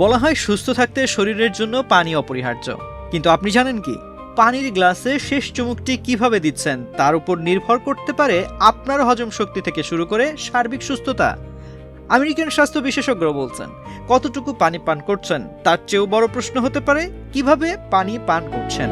বলা হয় সুস্থ থাকতে শরীরের জন্য পানি অপরিহার্য, কিন্তু আপনি জানেন কি পানির গ্লাসে শেষ চুমুকটি কিভাবে দিচ্ছেন তার উপর নির্ভর করতে পারে আপনার হজম শক্তি থেকে শুরু করে সার্বিক সুস্থতা। আমেরিকান স্বাস্থ্য বিশেষজ্ঞরা বলছেন, কতটুকু পানি পান করছেন তার চেয়েও বড় প্রশ্ন হতে পারে কিভাবে পানি পান করছেন।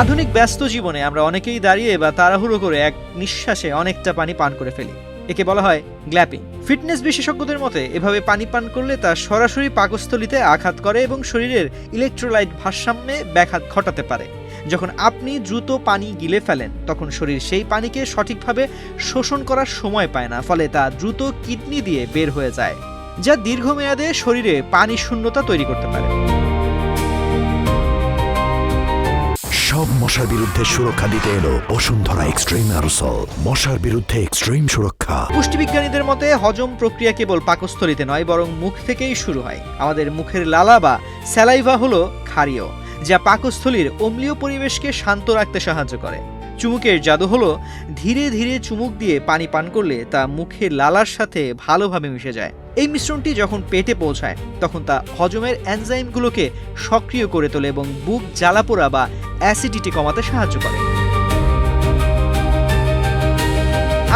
আধুনিক ব্যস্ত জীবনে আমরা অনেকেই দাঁড়িয়ে বা তাড়াহুড়ো করে এক নিঃশ্বাসে অনেকটা পানি পান করে ফেলি। একে বলা হয় গ্ল্যাপিং। ফিটনেস বিশেষজ্ঞদের মতে এভাবে পানি পান করলে তা সরাসরি পাকস্থলীতে আঘাত করে এবং শরীরের ইলেকট্রোলাইট ভারসাম্যে ব্যাঘাত ঘটাতে পারে। যখন আপনি দ্রুত পানি গিলে ফেলেন তখন শরীর সেই পানিকে সঠিকভাবে শোষণ করার সময় পায় না, ফলে তা দ্রুত কিডনি দিয়ে বের হয়ে যায়, যা দীর্ঘমেয়াদে শরীরে পানি শূন্যতা তৈরি করতে পারে। সব মশার বিরুদ্ধে সুরক্ষা দিতে এলো বসুন্ধরা এক্সট্রিম অ্যারোসল, মশার বিরুদ্ধে এক্সট্রিম সুরক্ষা। পুষ্টিবিজ্ঞানীদের মতে হজম প্রক্রিয়া কেবল পাকস্থলীতে নয়, বরং মুখ থেকেই শুরু হয়। আমাদের মুখের লালা বা স্যালাইভা হলো ক্ষারীয়, যা পাকস্থলীর অম্লীয় পরিবেশকে শান্ত রাখতে সাহায্য করে। চুমুকের জাদু হলো ধীরে ধীরে চুমুক দিয়ে পানি পান করলে তা মুখের লালার সাথে ভালোভাবে মিশে যায়। এই মিশ্রণটি যখন পেটে পৌঁছায় তখন তা হজমের এনজাইমগুলোকে সক্রিয় করে তোলে এবং বুক জ্বালাপোড়া বা অ্যাসিডিটি কমাতে সাহায্য করে।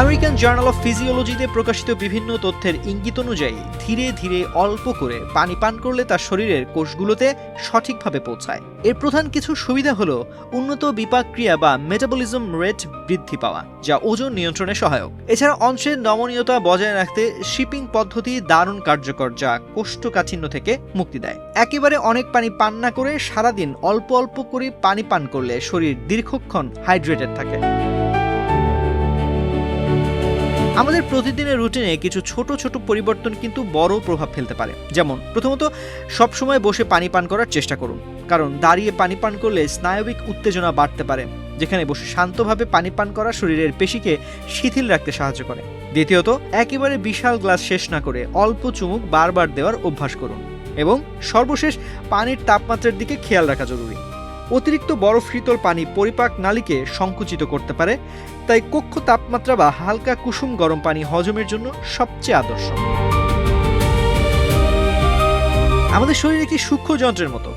আমেরিকান জার্নাল অফ ফিজিওলজিতে প্রকাশিত বিভিন্ন তথ্যের ইঙ্গিত অনুযায়ী ধীরে ধীরে অল্প করে পানি পান করলে তার শরীরের কোষগুলোতে সঠিকভাবে পৌঁছায়। এর প্রধান কিছু সুবিধা হলো উন্নত বিপাক ক্রিয়া বা মেটাবলিজম রেট বৃদ্ধি পাওয়া, যা ওজন নিয়ন্ত্রণে সহায়ক। এছাড়া অংশের নমনীয়তা বজায় রাখতে শিপিং পদ্ধতি দারুণ কার্যকর, যা কোষ্ঠকাঠিন্য থেকে মুক্তি দেয়। একেবারে অনেক পানি পান না করে সারাদিন অল্প অল্প করে পানি পান করলে শরীর দীর্ঘক্ষণ হাইড্রেটেড থাকে। আমাদের প্রতিদিনের রুটিনে কিছু ছোট ছোট পরিবর্তন কিন্তু বড় প্রভাব ফেলতে পারে। যেমন প্রথমত, সবসময় বসে পানি পান করার চেষ্টা করুন, কারণ দাঁড়িয়ে পানি পান করলে স্নায়বিক উত্তেজনা বাড়তে পারে, যেখানে বসে শান্তভাবে পানি পান করা শরীরের পেশিকে শিথিল রাখতে সাহায্য করে। দ্বিতীয়ত, একেবারে বিশাল গ্লাস শেষ না করে অল্প চুমুক বারবার দেওয়ার অভ্যাস করুন। এবং সর্বশেষ, পানির তাপমাত্রার দিকে খেয়াল রাখা জরুরি। অতিরিক্ত বরফ শীতল পানি পরিপাক নালীকে সংকুচিত করতে পারে, তাই কক্ষ তাপমাত্রা বা হালকা কুসুম গরম পানি হজমের জন্য সবচেয়ে আদর্শ। আমাদের শরীর একটি সূক্ষ্ম যন্ত্রের মতো।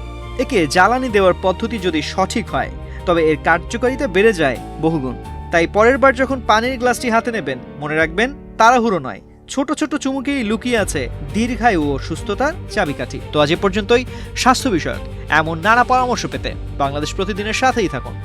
একে জ্বালানি দেওয়ার পদ্ধতি যদি সঠিক হয় তবে এর কার্যকারিতা বেড়ে যায় বহুগুণ। তাই পরের বার যখন পানির গ্লাসটি হাতে নেবেন, মনে রাখবেন তাড়াহুড়ো নয়, ছোট ছোট চুমুকেই লুকিয়ে আছে দীর্ঘায়ু ও সুস্থতার চাবিকাঠি। তো আজ এ পর্যন্তই। স্বাস্থ্য বিষয়ক এমন নানা পরামর্শ পেতে বাংলাদেশ প্রতিদিনের সাথেই থাকুন।